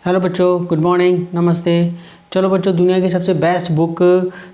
Hello बच्चों, good morning, नमस्ते। चलो बच्चों, दुनिया की सबसे बेस्ट बुक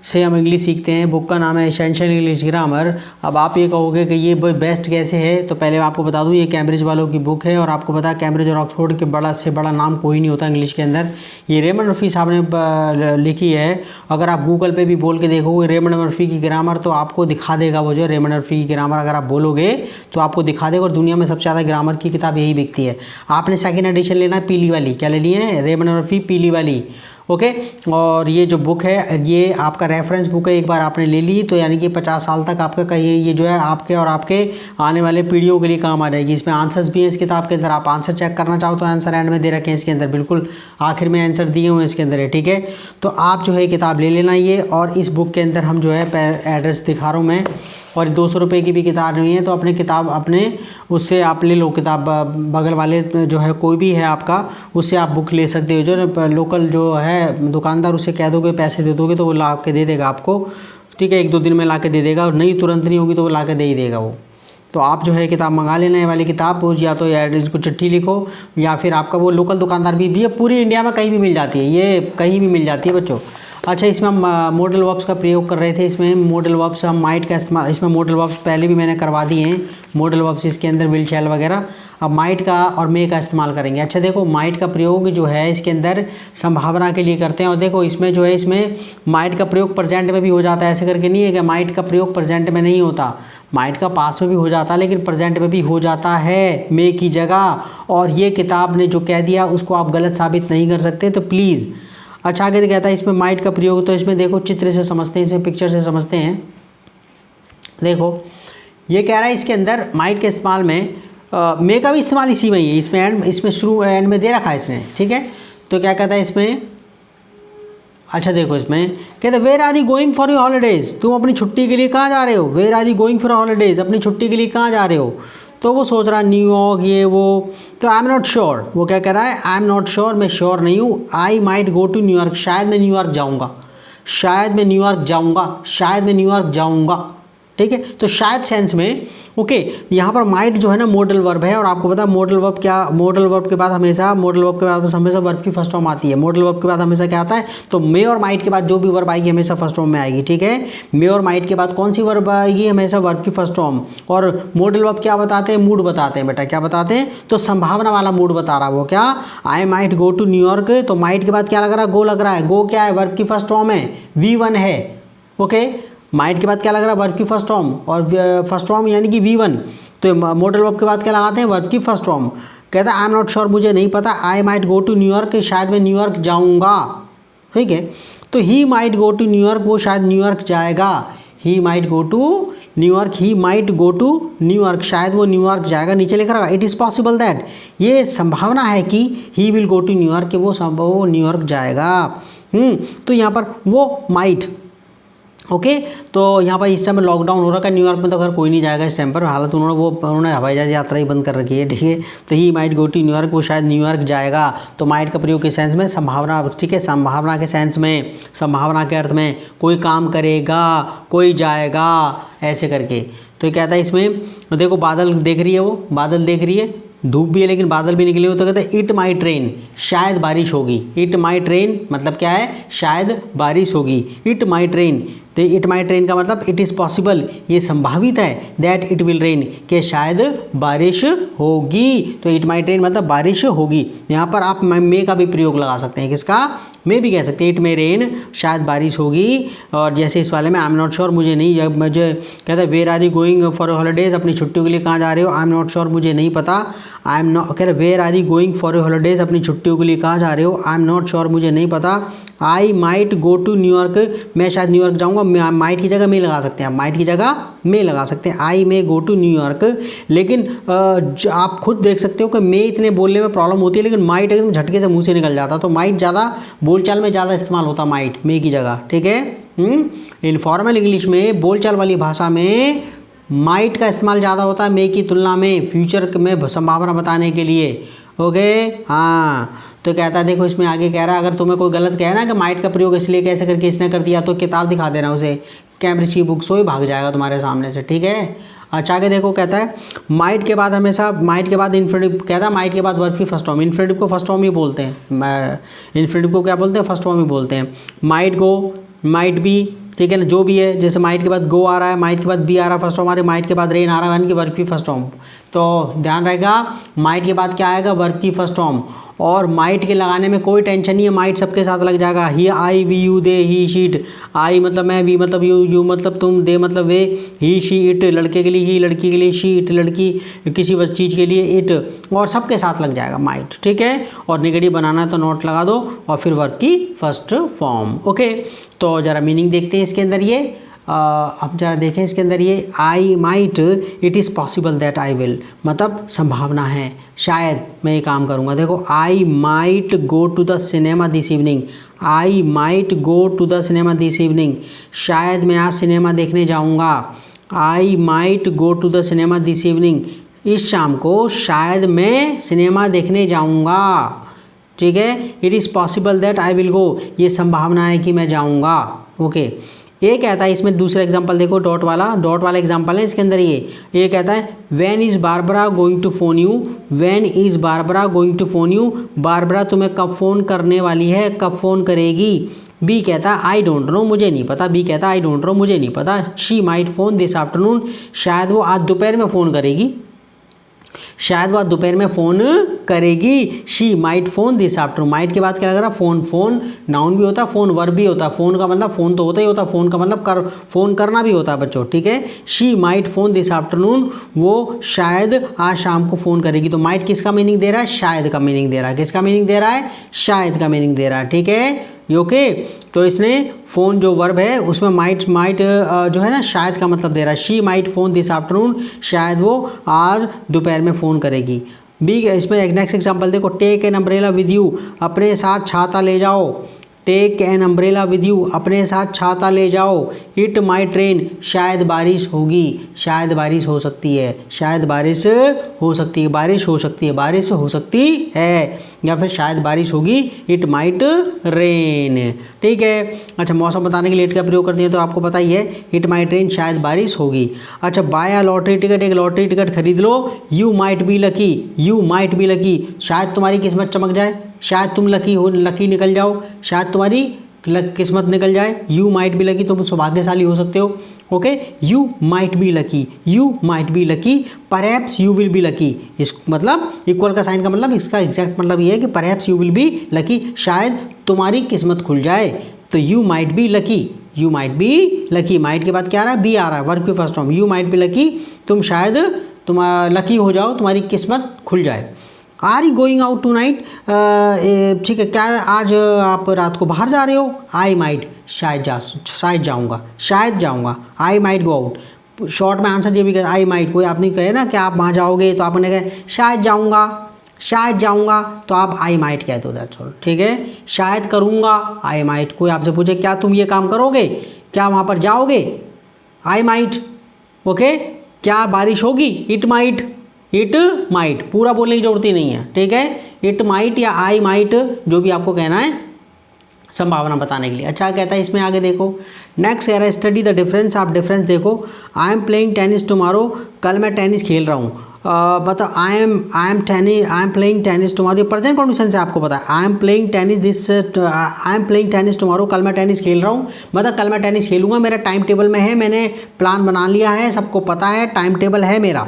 से हम इंग्लिश सीखते हैं। बुक का नाम है एसेंशियल इंग्लिश ग्रामर। अब आप ये कहोगे कि ये बेस्ट कैसे है, तो पहले मैं आपको बता दूं, ये कैम्ब्रिज वालों की बुक है और आपको पता है कैम्ब्रिज और ऑक्सफोर्ड के बड़ा से बड़ा नाम कोई नहीं होता इंग्लिश के अंदर। ये रेमंड मर्फी साहब ने लिखी है। अगर आप गूगल पे भी बोल के देखोगे रेमंड मर्फी की ग्रामर, तो आपको दिखा देगा वो जो रेमंड मर्फी की ग्रामर अगर आप बोलोगे तो आपको दिखा देगा। और दुनिया में सबसे ज़्यादा ग्रामर की किताब यही बिकती है। आपने सेकेंड एडिशन लेना है पीली वाली, क्या लेनी है? रेमंड मर्फी पीली वाली, ओके। और ये जो बुक है ये आपका रेफरेंस बुक है। एक बार आपने ले ली तो यानी कि 50 साल तक आपका कहीं ये जो है आपके और आपके आने वाले पीढ़ियों के लिए काम आ जाएगी। इसमें आंसर्स भी हैं इस किताब के अंदर। आप आंसर चेक करना चाहो तो आंसर एंड में दे रखे हैं इसके अंदर, बिल्कुल आखिर में आंसर दिए हुए हैं इसके अंदर है, ठीक है। तो आप जो है किताब ले लेना ये। और इस बुक के अंदर हम जो है एड्रेस दिखा रहा हूँ मैं, और 200 रुपये की भी किताब नहीं है, तो अपने किताब अपने उससे आप ले लो किताब। बगल वाले जो है कोई भी है आपका, उससे आप बुक ले सकते हो। जो लोकल जो है दुकानदार, उससे कह दोगे, पैसे दे दोगे तो वो ला के दे देगा आपको, ठीक है। 1-2 दिन में ला के दे देगा, और नहीं तुरंत नहीं होगी तो वो ला के दे ही देगा वो। तो आप जो है किताब मंगा लेना है वाली किताब। या तो एड्रेस को चिट्ठी लिखो, या फिर आपका वो लोकल दुकानदार भी है, पूरी इंडिया में कहीं भी मिल जाती है, ये कहीं भी मिल जाती है बच्चों। अच्छा, इसमें हम मॉडल वर्ब्स का प्रयोग कर रहे थे। इसमें मॉडल वर्ब्स हम माइट का इस्तेमाल, इसमें मॉडल वर्ब्स पहले भी मैंने करवा दिए हैं, मॉडल वर्ब्स इसके अंदर विल शैल वगैरह। अब माइट का और मे का इस्तेमाल करेंगे। अच्छा देखो, माइट का प्रयोग जो है इसके अंदर संभावना के लिए करते हैं। और देखो इसमें जो है, इसमें माइट का प्रयोग प्रेजेंट में भी हो जाता है, ऐसे करके नहीं है कि माइट का प्रयोग प्रेजेंट में नहीं होता। माइट का पास्ट में भी हो जाता है, लेकिन प्रेजेंट में भी हो जाता है मे की जगह। और ये किताब ने जो कह दिया उसको आप गलत साबित नहीं कर सकते, तो प्लीज़। अच्छा, आगे कहता है इसमें माइट का प्रयोग, तो इसमें देखो चित्र से समझते हैं, इसमें पिक्चर से समझते हैं। देखो ये कह रहा है इसके अंदर माइट के इस्तेमाल में मे का भी इस्तेमाल इसी में ही है। इसमें एंड, इसमें शुरू एंड में दे रखा है इसने, ठीक है। तो क्या कहता है इसमें, अच्छा देखो इसमें कहते हैं where are you going for your holidays, तुम अपनी छुट्टी के लिए कहाँ जा रहे हो? Where are you going for holidays, अपनी छुट्टी के लिए कहाँ जा रहे हो? तो वो सोच रहा है न्यूयॉर्क ये वो, तो आई एम नॉट श्योर। वो क्या कह रहा है? आई एम नॉट श्योर, मैं श्योर नहीं हूँ। I might go to New York, शायद मैं न्यूयॉर्क जाऊँगा, शायद मैं न्यूयॉर्क जाऊँगा, शायद मैं न्यूयॉर्क जाऊँगा, ठीक है। तो शायद सेंस में, ओके। यहाँ पर माइट जो है ना मॉडल वर्ब है, और आपको पता है मॉडल वर्ब क्या, मॉडल वर्ब के बाद हमेशा वर्ब की फर्स्ट फॉर्म आती है। मॉडल वर्ब के बाद हमेशा क्या आता है? तो मे और माइट के बाद जो भी वर्ब आएगी हमेशा फर्स्ट फॉर्म में आएगी, ठीक है। मे और माइट के बाद कौन सी वर्ब आएगी? हमेशा वर्ब की फर्स्ट फॉर्म। और मॉडल वर्ब क्या बताते हैं? मूड बताते हैं बेटा, क्या बताते हैं? तो संभावना वाला मूड बता रहा है वो, क्या? I might go to New York, तो माइट के बाद क्या लग रहा है? गो लग रहा है। गो क्या है? वर्ब की फर्स्ट फॉर्म है, V1 है, ओके। माइट के बाद क्या लग रहा है? वर्ब की फर्स्ट फॉर्म, और फर्स्ट फॉर्म यानी कि V1। तो मॉडल वर्ब के बाद क्या लगाते हैं? वर्ब की फर्स्ट फॉर्म। कहता है आई एम नॉट श्योर, मुझे नहीं पता। I might go to New York, शायद मैं न्यूयॉर्क जाऊंगा, ठीक है। तो he might go to New York, वो शायद न्यूयॉर्क जाएगा। He might go to New York, he might go to New York, शायद वो न्यूयॉर्क जाएगा। नीचे लिख रहा है इट इज़ पॉसिबल दैट, ये संभावना है कि he will go to New York, कि वो न्यूयॉर्क जाएगा। तो यहाँ पर वो माइट, ओके। तो यहाँ पर इस टाइम लॉकडाउन हो रहा है न्यूयॉर्क में, तो घर कोई नहीं जाएगा इस टाइम पर। हालत उन्होंने हवाई जहाज यात्रा ही बंद कर रखी है, ठीक है। तो he might go to New York, वो शायद न्यूयॉर्क जाएगा। तो माइट का प्रयोग के सेंस में संभावना, ठीक है, संभावना के सेंस में, संभावना के अर्थ में, कोई काम करेगा, कोई जाएगा, ऐसे करके। तो ये कहता है इसमें, देखो बादल देख रही है, वो बादल देख रही है, धूप भी है लेकिन बादल भी निकले हो, तो कहते हैं इट माइट रेन, शायद बारिश होगी। इट माइट रेन मतलब क्या है? शायद बारिश होगी। इट माइट रेन, तो इट माइट रेन का मतलब इट इज़ पॉसिबल, ये संभावित है, दैट इट विल रेन, कि शायद बारिश होगी। तो इट माइट रेन मतलब बारिश होगी। यहाँ पर आप मे का भी प्रयोग लगा सकते हैं, किसका? मे भी कह सकते हैं, इट मे रेन, शायद बारिश होगी। और जैसे इस वाले में आई एम नॉट श्योर, मुझे नहीं, मुझे कहता है where are you going for holidays, अपनी छुट्टियों के लिए कहाँ जा रहे हो? आई एम नॉट श्योर, मुझे नहीं पता। आई एम नॉट, कह रहे where are you going for holidays, अपनी छुट्टियों के लिए कहाँ जा रहे हो? आई एम नॉट श्योर, मुझे नहीं पता। I might go to New York, मैं शायद न्यूयॉर्क जाऊँगा। माइट की जगह मे लगा सकते हैं, माइट की जगह मे लगा सकते हैं। आई मे गो टू न्यूयॉर्क। लेकिन आप खुद देख सकते हो कि मे इतने बोलने में प्रॉब्लम होती है, लेकिन माइट एकदम झटके से मुंह से निकल जाता। तो माइट ज़्यादा बोलचाल में ज़्यादा इस्तेमाल होता माइट मे की जगह, ठीक है। इनफॉर्मल इंग्लिश में, बोलचाल वाली भाषा में माइट का इस्तेमाल ज़्यादा होता है मे की तुलना में, फ्यूचर में संभावना बताने के लिए, ओके। हाँ, तो कहता है देखो इसमें आगे कह रहा है, अगर तुम्हें कोई गलत कहे ना कि माइट का प्रयोग इसलिए कैसे करके इसने कर दिया, तो किताब दिखा देना उसे, कैम्ब्रिज की बुक, सो ही भाग जाएगा तुम्हारे सामने से, ठीक है। अच्छा आगे देखो, कहता है माइट के बाद हमेशा, माइट के बाद इन्फिनिटिव, कहता है माइट के बाद वर्ब की फर्स्ट फॉर्म, इन्फिनिटिव को फर्स्ट फॉर्म ही बोलते हैं, इन्फिनिटिव को क्या बोलते हैं, फर्स्ट फॉर्म ही बोलते हैं। माइट गो, माइट बी, ठीक है ना, जो भी है, जैसे माइट के बाद गो आ रहा है, माइट के बाद बी आ रहा है फर्स्ट फॉर्म, हमारे माइट के बाद रेन आ रहा है, यानी कि वर्ब की फर्स्ट फॉर्म। तो ध्यान रहेगा माइट के बाद क्या आएगा, वर्ब की फर्स्ट फॉर्म। और माइट के लगाने में कोई टेंशन नहीं है, माइट सबके साथ लग जाएगा। He, I, we, you, they, he, she it, I मतलब मैं, वी मतलब यू, यू मतलब तुम, दे मतलब वे, ही, शी, इट लड़के के लिए, ही लड़की के लिए, शी, इट लड़की किसी चीज़ के लिए, इट, और सबके साथ लग जाएगा माइट, ठीक है। और नेगेटिव बनाना है तो नॉट लगा दो और फिर वर्ब की फर्स्ट फॉर्म, ओके। तो ज़रा मीनिंग देखते हैं इसके अंदर, ये अब जरा देखें इसके अंदर ये I might, it is possible that I will, मतलब संभावना है, शायद मैं ये काम करूँगा। देखो I might go to the cinema this evening, I might go to the cinema this evening, शायद मैं आज सिनेमा देखने जाऊँगा। I might go to the cinema this evening, इस शाम को शायद मैं सिनेमा देखने जाऊँगा, ठीक है। It is possible that I will go, ये संभावना है कि मैं जाऊँगा, ओके। ये कहता है इसमें दूसरा एग्जांपल देखो, डॉट वाला एग्जांपल है इसके अंदर। ये कहता है when is Barbara going to phone you, when is Barbara going to phone you, Barbara तुम्हें कब फ़ोन करने वाली है, कब फ़ोन करेगी। बी कहता है आई डोंट नो, मुझे नहीं पता, बी कहता है आई डोंट नो, मुझे नहीं पता। She might phone this afternoon, शायद वो आज दोपहर में फ़ोन करेगी, शायद वह दोपहर में फ़ोन करेगी। She might phone this afternoon, might के बाद क्या लग रहा है, फ़ोन, फ़ोन नाउन भी होता है, फ़ोन वर्ब भी होता है, फ़ोन का मतलब फ़ोन तो होता ही होता है, फ़ोन का मतलब फ़ोन करना भी होता है बच्चों, ठीक है। She might phone this afternoon, वो शायद आज शाम को फ़ोन करेगी। तो माइट किसका मीनिंग दे रहा है, शायद का मीनिंग दे रहा है, किसका मीनिंग दे रहा है, शायद का मीनिंग दे रहा है, ठीक है, ओके। तो इसने फ़ोन जो वर्ब है उसमें माइट जो है ना, शायद का मतलब दे रहा है। She might phone this afternoon, शायद वो आज दोपहर में फ़ोन करेगी। बी, इसमें एक नेक्स्ट एग्जांपल देखो, take an umbrella with you, अपने साथ छाता ले जाओ। Take an umbrella with you, अपने साथ छाता ले जाओ। इट माइट रेन, शायद बारिश होगी, शायद बारिश हो सकती है, शायद बारिश हो सकती है, बारिश हो सकती है, बारिश हो सकती है, या फिर शायद बारिश होगी, इट माइट रेन, ठीक है। अच्छा, मौसम बताने के लिए इट का प्रयोग करते हैं तो आपको पता ही है, इट माइट रेन, शायद बारिश होगी। अच्छा, बाय अ लॉटरी टिकट, एक लॉटरी टिकट खरीद लो। You might be lucky, you might be lucky, शायद तुम्हारी किस्मत चमक जाए, शायद तुम लकी हो, लकी निकल जाओ, शायद तुम्हारी किस्मत निकल जाए। यू माइट बी लकी, तुम सौभाग्यशाली हो सकते हो, okay. You might be lucky, you might be lucky, perhaps you will be lucky, इस मतलब इक्वल का साइन का मतलब, इसका एग्जैक्ट मतलब ये है कि perhaps you will be lucky, शायद तुम्हारी किस्मत खुल जाए। तो you might be lucky, you might be lucky, might के बाद क्या आ रहा है, बी आ रहा है, वर्ब की first form. You might be lucky, तुम शायद लकी हो जाओ, तुम्हारी किस्मत खुल जाए। Are you going out tonight, ठीक है, क्या आज आप रात को बाहर जा रहे हो। आई माइट, शायद जाऊँगा, शायद जाऊँगा। I might go out, short में आंसर ये भी कहे, आई माइट, कोई आपने कहे ना कि आप वहाँ जाओगे तो आपने कहे शायद जाऊँगा, शायद जाऊँगा, तो आप आई माइट कह दो, दैट्स ऑल, ठीक है। शायद करूँगा, आई माइट, कोई आपसे पूछे क्या तुम ये काम करोगे, क्या वहाँ पर जाओगे, आई माइट, ओके। क्या बारिश होगी, इट माइट, इट माइट, पूरा बोलने की जरूरत ही नहीं है, ठीक है। इट माइट या आई माइट, जो भी आपको कहना है संभावना बताने के लिए। अच्छा कहता है इसमें आगे देखो, नेक्स्ट कह रहा है स्टडी द डिफरेंस, आप डिफरेंस देखो। I am playing tennis tomorrow, कल मैं टेनिस खेल रहा हूँ, मतलब I am playing tennis tomorrow, present condition से आपको पता है। I am playing tennis tomorrow, कल मैं टेनिस खेल रहा हूँ, मतलब कल मैं टेनिस खेलूँगा, मेरा टाइम टेबल में है, मैंने प्लान बना लिया है, सबको पता है, टाइम टेबल है मेरा,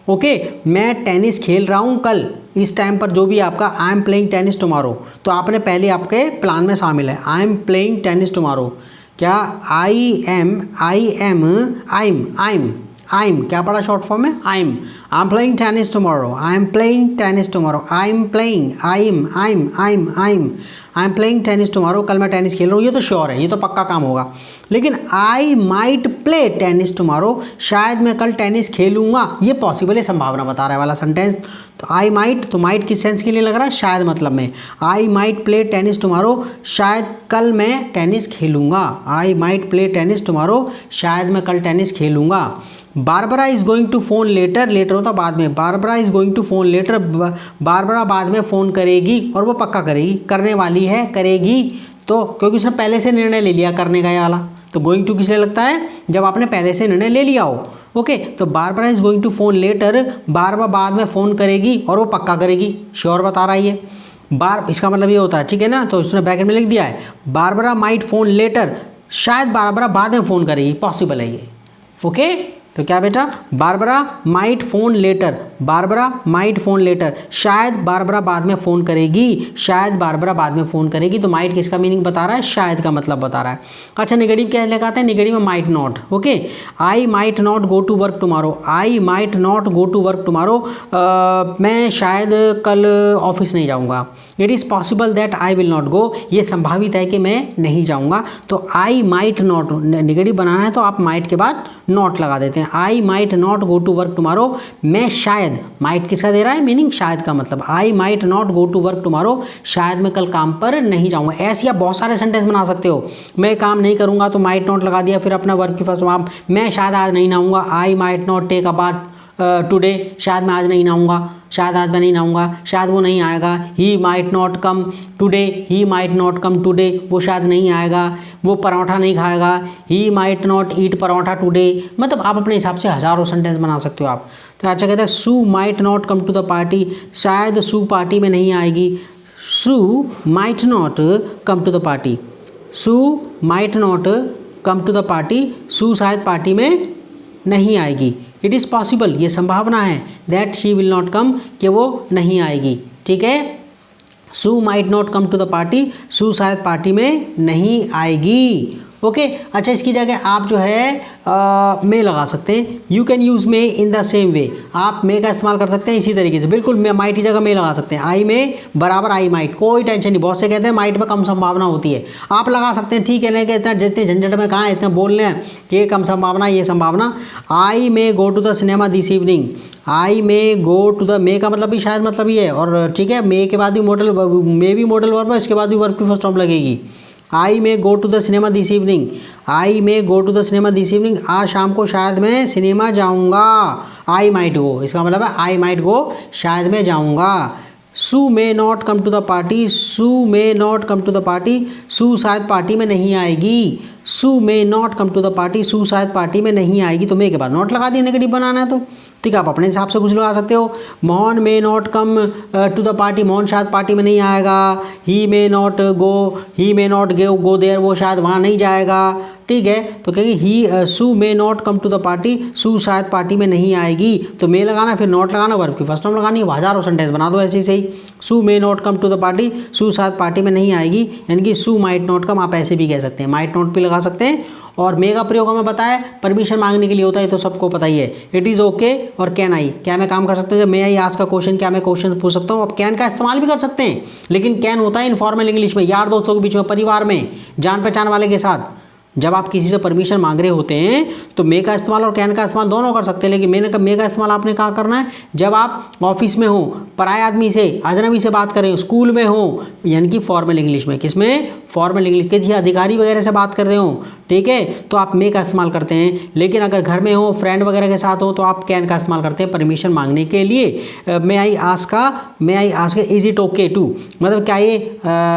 ओके। मैं टेनिस खेल रहा हूँ कल इस टाइम पर, जो भी आपका I am playing tennis tomorrow, तो आपने पहले आपके प्लान में शामिल है I am playing tennis tomorrow. क्या आई एम क्या पड़ा शॉर्ट फॉर्म में, I am playing tennis tomorrow, I am playing tennis tomorrow, I am playing tennis tomorrow, कल मैं टेनिस खेल रहा हूँ, ये तो श्योर है, ये तो पक्का काम होगा। लेकिन आई माइट प्ले टेनिस टुमारो, शायद मैं कल टेनिस खेलूँगा, ये पॉसिबल है, संभावना बता रहा है वाला सेंटेंस। तो आई माइट, तो माइट किस सेंस के लिए लग रहा है, शायद मतलब में। I might play tennis tomorrow, शायद कल मैं टेनिस खेलूँगा, I might play tennis tomorrow, शायद मैं कल टेनिस खेलूँगा। Barbara is going to phone later, later होता बाद में, Barbara is going to phone later, Barbara बाद में फ़ोन करेगी, और वो पक्का करेगी, करने वाली है, करेगी, तो क्योंकि उसने पहले से निर्णय ले लिया करने का ये वाला, तो गोइंग टू किस लिए लगता है? जब आपने पहले से निर्णय ले लिया हो। ओके, तो Barbara is going to phone later, Barbara बाद में फ़ोन करेगी और वो पक्का करेगी, श्योर बता रहा है ये। इसका मतलब ये होता है, ठीक है ना, तो उसने ब्रैकेट में लिख दिया है बारबरा माइट फोन लेटर, शायद बारबरा बाद में फ़ोन करेगी, पॉसिबल है ये। ओके, तो क्या बेटा, Barbara might phone later, Barbara might phone later, शायद बारबरा बाद में फ़ोन करेगी, शायद बारबरा बाद में फ़ोन करेगी। तो माइट किसका मीनिंग बता रहा है? शायद का मतलब बता रहा है। अच्छा, नेगेटिव क्या लगाते हैं? नेगेटिव में might not. Okay, I might not go to work tomorrow, I might not go to work tomorrow, मैं शायद कल ऑफिस नहीं जाऊँगा। It is possible that I will not go, ये संभावित है कि मैं नहीं जाऊँगा। तो आई माइट नॉट, नेगेटिव बनाना है तो आप माइट के बाद नॉट लगा देते हैं। I might not go to work tomorrow, मैं शायद, माइट किसका दे रहा है मीनिंग? शायद का मतलब। I might not go to work tomorrow, शायद मैं कल काम पर नहीं जाऊँगा। ऐसे आप बहुत सारे सेंटेंस बना सकते हो। मैं काम नहीं करूँगा तो माइट नॉट लगा दिया, फिर अपना वर्क की फर्स्ट फॉर्म, मैं शायद आज नहीं नहाऊँगा, I might not take a bath today, शायद मैं आज नहीं नहाऊँगा, शायद आज मैं नहीं नहाऊँगा, शायद वो नहीं आएगा। He might not come today, he might not come today, वो शायद नहीं आएगा, वो पराठा नहीं खाएगा। He might not eat paratha today. मतलब आप अपने हिसाब से हज़ारों सेंटेंस बना सकते हो आप। तो अच्छा कहते हैं Sue might not come to the party, शायद सू पार्टी में नहीं आएगी। Sue might not come to the party, Sue might not come to the party, Sue शायद पार्टी में नहीं आएगी। इट इज़ पॉसिबल, ये संभावना है, that she will not come, कि वो नहीं आएगी। ठीक है, Sue might not come to the party, Sue शायद पार्टी में नहीं आएगी। ओके, अच्छा इसकी जगह आप जो है मे लगा सकते हैं। You can use may in the same way, आप मे का इस्तेमाल कर सकते हैं इसी तरीके से, बिल्कुल माइट की जगह मे लगा सकते हैं। आई मे बराबर आई माइट, कोई टेंशन नहीं। बहुत से कहते हैं माइट में कम संभावना होती है, आप लगा सकते हैं, ठीक है, लेकिन इतना जितने झंझट में कहाँ इतना बोल रहे हैं कि ये कम संभावना, ये संभावना। I may go to the cinema this evening, I may go to the, may का मतलब भी शायद मतलब ही है, और ठीक है, मे के बाद भी मॉडल, मे भी मॉडल वर्ब है, इसके बाद भी वर्ब की फर्स्ट फॉर्म लगेगी। I may go to the cinema this evening, I may go to the cinema this evening, आज शाम को शायद मैं सिनेमा जाऊंगा। आई माइट गो, इसका मतलब है आई माइट गो, शायद मैं जाऊंगा। Sue may not come to the party, Sue may not come to the party, Sue शायद पार्टी में नहीं आएगी। Sue may not come to the party, Sue शायद पार्टी में नहीं आएगी। तो मे के बाद नॉट लगा दिया, नेगेटिव बनाना है तो ठीक है, आप अपने हिसाब से कुछ लगा सकते हो। Mohan may not come to the party, Mohan शायद पार्टी में नहीं आएगा। He may not go, he may not go there, वो शायद वहाँ नहीं जाएगा। ठीक है, तो कहेंगे ही Sue may not come to the party, Sue शायद पार्टी में नहीं आएगी। तो मे लगाना, फिर नॉट लगाना, वर्ब की फर्स्ट फॉर्म लगानी, हज़ारों सेंटेंस बना दो ऐसे ही सही। Sue may not come to the party, Sue शायद पार्टी में नहीं आएगी, यानी कि सू माइट नॉट कम, आप ऐसे भी कह सकते हैं, माइट नॉट भी लगा सकते हैं। और मे का प्रयोग हमें पता है परमिशन मांगने के लिए होता है, तो सबको पता ही है। इट इज़ ओके और कैन आई, क्या मैं काम कर सकता हूँ? जब मे आई आस्क का क्वेश्चन, क्या मैं क्वेश्चन पूछ सकता हूँ? आप कैन का इस्तेमाल भी कर सकते हैं, लेकिन कैन होता है इनफॉर्मल इंग्लिश में, यार दोस्तों के बीच में, परिवार में, जान पहचान वाले के साथ। जब आप किसी से परमिशन मांग रहे होते हैं तो मे का इस्तेमाल और कैन का इस्तेमाल दोनों कर सकते हैं, लेकिन मे का इस्तेमाल आपने कहाँ करना है? जब आप ऑफिस में हो, पराए आदमी से, अजनबी से बात करें, स्कूल में हो, यानी कि फॉर्मल इंग्लिश में। किसमें? फॉर्मल इंग्लिश, किसी अधिकारी वगैरह से बात कर रहे हो, ठीक है, तो आप मे का इस्तेमाल करते हैं। लेकिन अगर घर में हो, फ्रेंड वगैरह के साथ हो, तो आप कैन का इस्तेमाल करते हैं परमिशन मांगने के लिए। May I ask is it okay to, मतलब क्या ये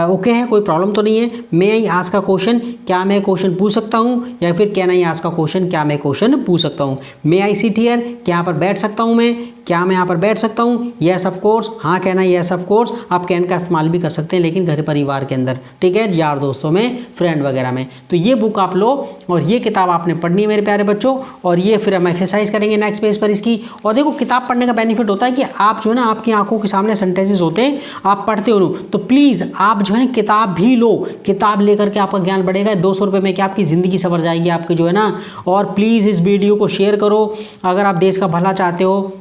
ओके है, कोई प्रॉब्लम तो नहीं है। मे आई आस्क का क्वेश्चन, क्या मैं क्वेश्चन पूछ सकता हूँ? या फिर कैन आई आस्क का क्वेश्चन, क्या मैं क्वेश्चन पूछ सकता हूँ? मे आई सिट हियर, क्या यहाँ पर बैठ सकता हूँ मैं? क्या मैं यहाँ पर बैठ सकता हूँ? यस ऑफ कोर्स, हाँ कहना यस ऑफ कोर्स। आप कैन का इस्तेमाल भी कर सकते हैं, लेकिन घर परिवार के अंदर, ठीक है, यार दोस्तों में, फ्रेंड वगैरह में। तो ये बुक आप लो और ये किताब आपने पढ़नी है मेरे प्यारे बच्चों। और ये फिर हम एक्सरसाइज करेंगे नेक्स्ट पेज पर इसकी। और देखो, किताब पढ़ने का बेनिफिट होता है कि आप जो है ना, आपकी आंखों के सामने सेंटेंसेस होते हैं, आप पढ़ते हो, तो प्लीज़ आप जो है किताब भी लो, किताब लेकर के आपका ज्ञान बढ़ेगा। 200 रुपये में क्या आपकी ज़िंदगी संवर जाएगी आपकी, जो है ना। और प्लीज़ इस वीडियो को शेयर करो अगर आप देश का भला चाहते हो,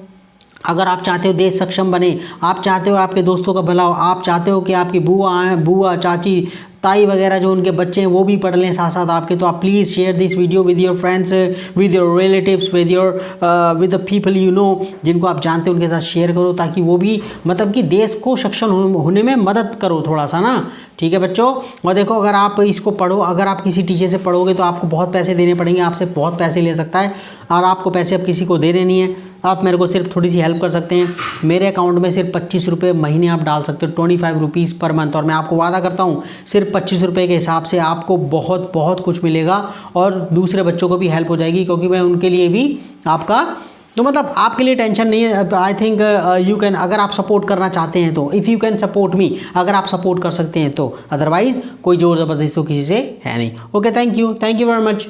अगर आप चाहते हो देश सक्षम बने, आप चाहते हो आपके दोस्तों का भला हो, आप चाहते हो कि आपकी बुआ चाची ताई वगैरह जो उनके बच्चे हैं वो भी पढ़ लें साथ साथ आपके, तो आप please share this video with your friends, with your relatives, with the people you know, जिनको आप जानते हो उनके साथ शेयर करो, ताकि वो भी मतलब कि देश को सक्षम होने में मदद करो थोड़ा सा ना। ठीक है बच्चों। और देखो, अगर आप इसको पढ़ो, अगर आप किसी टीचर से पढ़ोगे तो आपको बहुत पैसे देने पड़ेंगे, आपसे बहुत पैसे ले सकता है, और आपको पैसे अब किसी को देने नहीं है। आप मेरे को सिर्फ थोड़ी सी हेल्प कर सकते हैं। मेरे अकाउंट में सिर्फ 25 रुपये महीने आप डाल सकते हो, 25 रुपीज़ पर मंथ। और मैं आपको वादा करता हूँ सिर्फ 25 रुपये के हिसाब से आपको बहुत बहुत कुछ मिलेगा और दूसरे बच्चों को भी हेल्प हो जाएगी, क्योंकि मैं उनके लिए भी आपका, तो मतलब आपके लिए टेंशन नहीं है। आई थिंक यू कैन, अगर आप सपोर्ट करना चाहते हैं तो, if you can support me, अगर आप सपोर्ट कर सकते हैं तो, अदरवाइज कोई जोर ज़बरदस्ती तो किसी से है नहीं। Okay, thank you very much.